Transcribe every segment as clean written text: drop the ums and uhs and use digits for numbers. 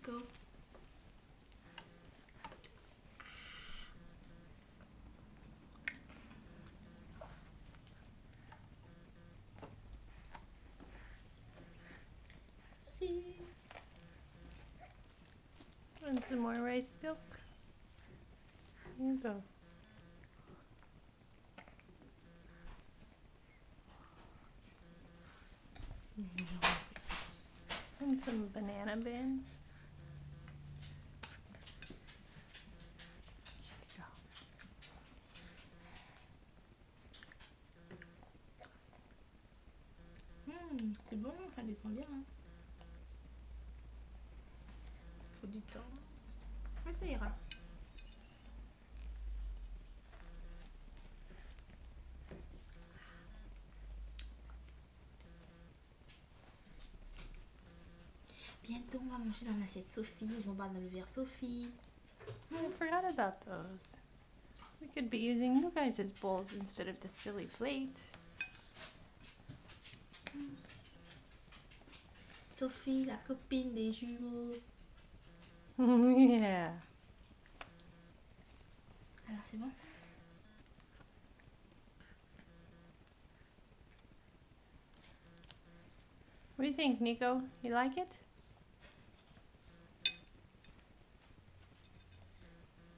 Nico. Merci. And some more rice milk. Here you go. And some banana bins. C'est bon, ça descend bien. Hein. Faut du temps. Mais ça ira. Bientôt, on va manger dans l'assiette Sophie. On va boire dans le verre Sophie. I forgot about those. We could be using you guys' bowls instead of the silly plate. Sophie, la copine des jumeaux. Yeah. Alors, c'est bon? What do you think, Nico? You like it?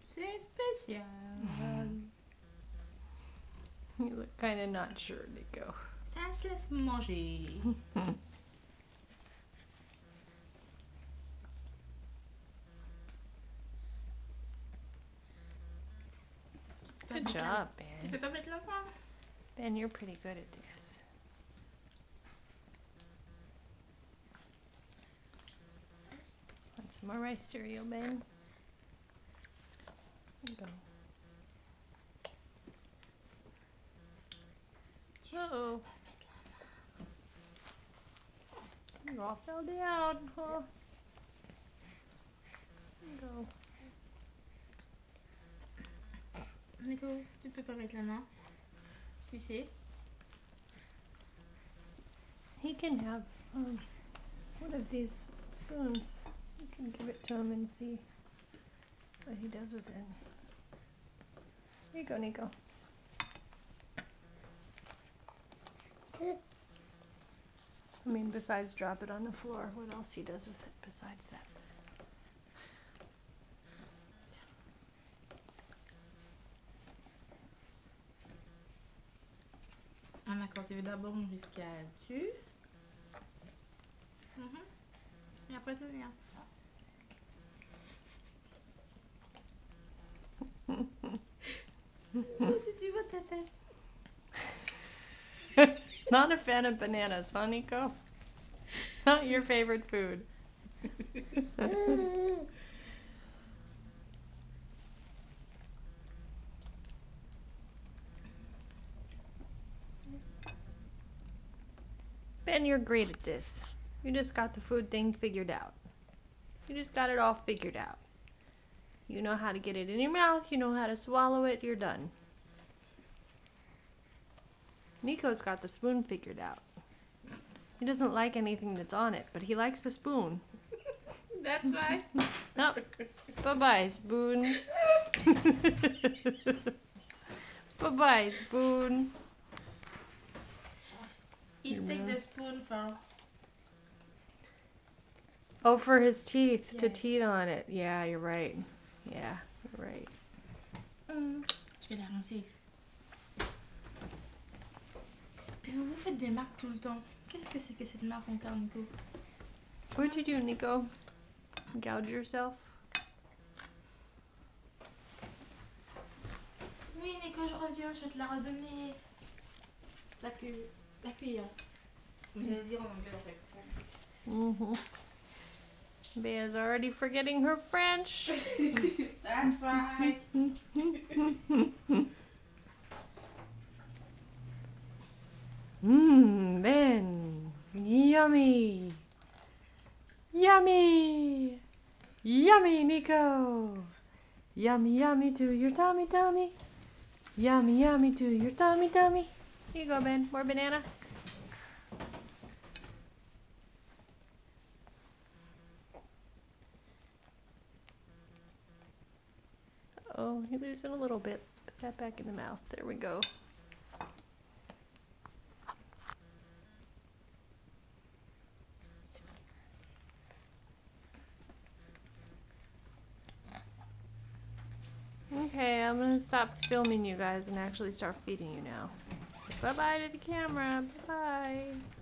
C'est spécial. You look kind of not sure, Nico. Ça se laisse manger. Good job, Tu Ben. peux pas mettre la main? Ben, you're pretty good at this. Want some more rice cereal, Ben? Here you go. Uh-oh. You all fell down, huh? Here you go. Nico, tu peux pas mettre la main? Tu sais? He can have one of these spoons. You can give it to him and see what he does with it. Here you go, Nico. I mean, besides drop it on the floor, what else he does with it besides that? Ah d'accord, tu veux d'abord jusqu'à là-dessus. Et après tenir. Oh, si tu vois ta tête. Not a fan of bananas, huh, Nico? Not your favorite food. Ben, you're great at this. You just got the food thing figured out. You just got it all figured out. You know how to get it in your mouth, you know how to swallow it, you're done. Nico's got the spoon figured out. He doesn't like anything that's on it, but he likes the spoon. That's why. Nope. Bye-bye, spoon. Bye-bye, spoon. He take the spoon for... Oh, for his teeth, to Yes. teeth on it. Yeah, you're right. Yeah, you're right. Je vais la rincer. Puis vous faites des marques tout le temps. Qu'est-ce que c'est que cette marque encore, Nico? What'd you do, Nico? Gouge yourself? Oui, Nico, je reviens, je vais te la redonner. La cuillère. Vous allez dire en anglais en fait. Mm-hmm. Bea's already forgetting her French. That's right. Ben. Yummy. Yummy. Yummy, Nico. Yummy, yummy to your tummy, tummy. Yummy, yummy to your tummy, tummy. Here you go, Ben. More banana. go. You're losing a little bit. Let's put that back in the mouth. There we go. Okay, I'm gonna stop filming you guys and actually start feeding you now. Bye-bye to the camera. Bye-bye.